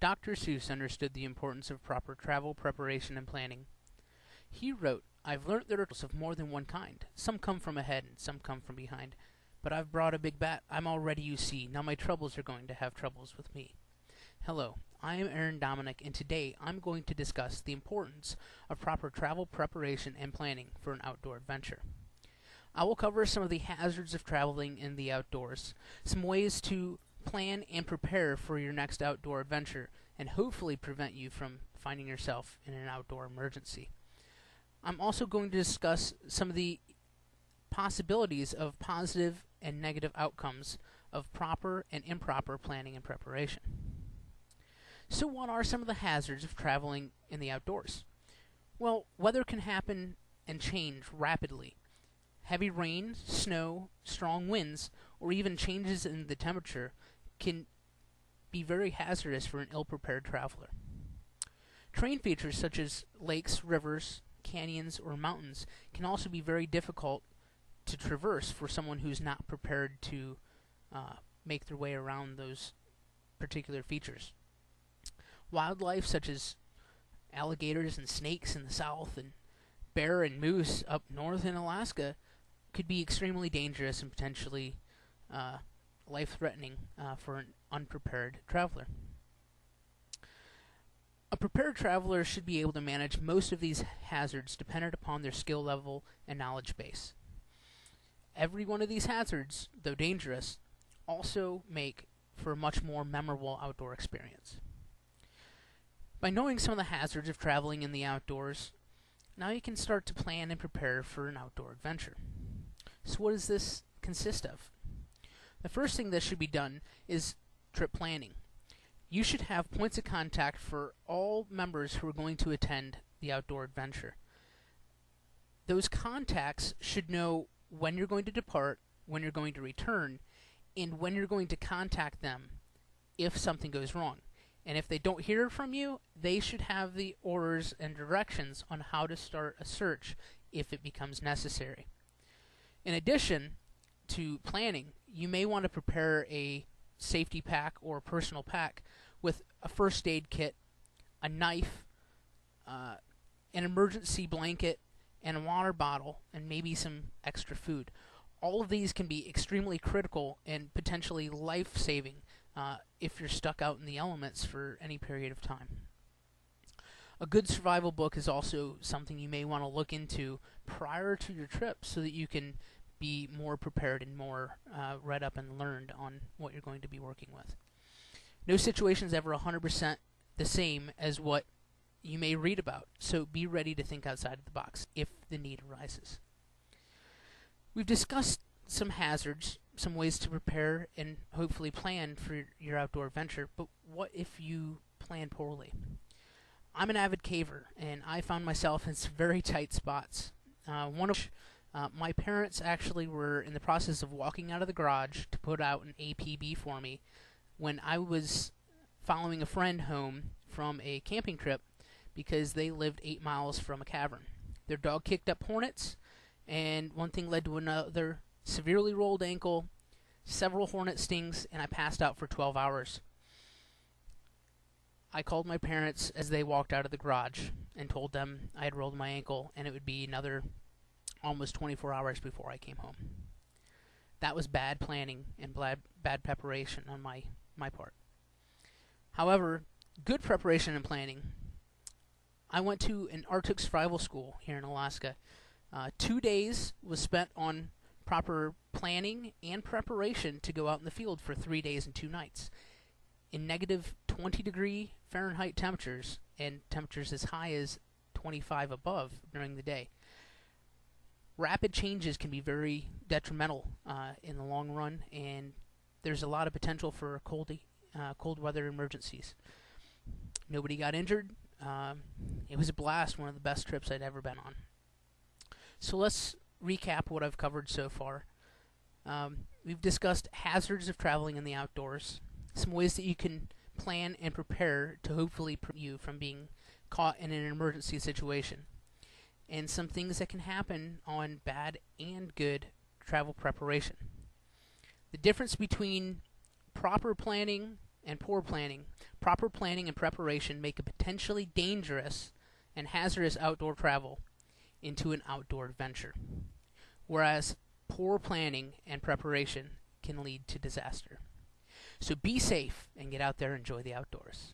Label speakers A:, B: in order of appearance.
A: Dr. Seuss understood the importance of proper travel preparation and planning. He wrote, "I've learnt there are tales of more than one kind. Some come from ahead and some come from behind. But I've brought a big bat. I'm all ready, you see. Now my troubles are going to have troubles with me." Hello, I am Aaron Dominique, and today I'm going to discuss the importance of proper travel preparation and planning for an outdoor adventure. I will cover some of the hazards of traveling in the outdoors, some ways to plan and prepare for your next outdoor adventure, and hopefully prevent you from finding yourself in an outdoor emergency. I'm also going to discuss some of the possibilities of positive and negative outcomes of proper and improper planning and preparation. So what are some of the hazards of traveling in the outdoors? Well, weather can happen and change rapidly. Heavy rain, snow, strong winds, or even changes in the temperature can be very hazardous for an ill-prepared traveler. Terrain features such as lakes, rivers, canyons, or mountains can also be very difficult to traverse for someone who's not prepared to make their way around those particular features. Wildlife such as alligators and snakes in the south and bear and moose up north in Alaska could be extremely dangerous and potentially life-threatening for an unprepared traveler. A prepared traveler should be able to manage most of these hazards dependent upon their skill level and knowledge base. Every one of these hazards, though dangerous, also make for a much more memorable outdoor experience. By knowing some of the hazards of traveling in the outdoors, now you can start to plan and prepare for an outdoor adventure. So what does this consist of? The first thing that should be done is trip planning. You should have points of contact for all members who are going to attend the outdoor adventure. Those contacts should know when you're going to depart, when you're going to return, and when you're going to contact them if something goes wrong. And if they don't hear from you, they should have the orders and directions on how to start a search if it becomes necessary. In addition to planning, you may want to prepare a safety pack or personal pack with a first aid kit, a knife, an emergency blanket, and a water bottle, and maybe some extra food. All of these can be extremely critical and potentially life-saving if you're stuck out in the elements for any period of time. A good survival book is also something you may want to look into prior to your trip so that you can be more prepared and more read up and learned on what you're going to be working with. No situation is ever 100% the same as what you may read about, so be ready to think outside of the box if the need arises. We've discussed some hazards, some ways to prepare and hopefully plan for your outdoor adventure, but what if you plan poorly? I'm an avid caver, and I found myself in some very tight spots. One of which, my parents actually were in the process of walking out of the garage to put out an APB for me when I was following a friend home from a camping trip because they lived 8 miles from a cavern. Their dog kicked up hornets, and one thing led to another. Severely rolled ankle, several hornet stings, and I passed out for 12 hours. I called my parents as they walked out of the garage and told them I had rolled my ankle and it would be another almost 24 hours before I came home. That was bad planning and bad preparation on my part. However, good preparation and planning. I went to an Arctic survival school here in Alaska. 2 days was spent on proper planning and preparation to go out in the field for 3 days and 2 nights in negative 20-degree Fahrenheit temperatures and temperatures as high as 25 above during the day. Rapid changes can be very detrimental in the long run, and there's a lot of potential for cold weather emergencies. Nobody got injured. It was a blast, one of the best trips I'd ever been on. So let's recap what I've covered so far. We've discussed hazards of traveling in the outdoors, some ways that you can plan and prepare to hopefully prevent you from being caught in an emergency situation, and some things that can happen on bad and good travel preparation. The difference between proper planning and poor planning. proper planning and preparation make a potentially dangerous and hazardous outdoor travel into an outdoor adventure, whereas poor planning and preparation can lead to disaster. So be safe and get out there and enjoy the outdoors.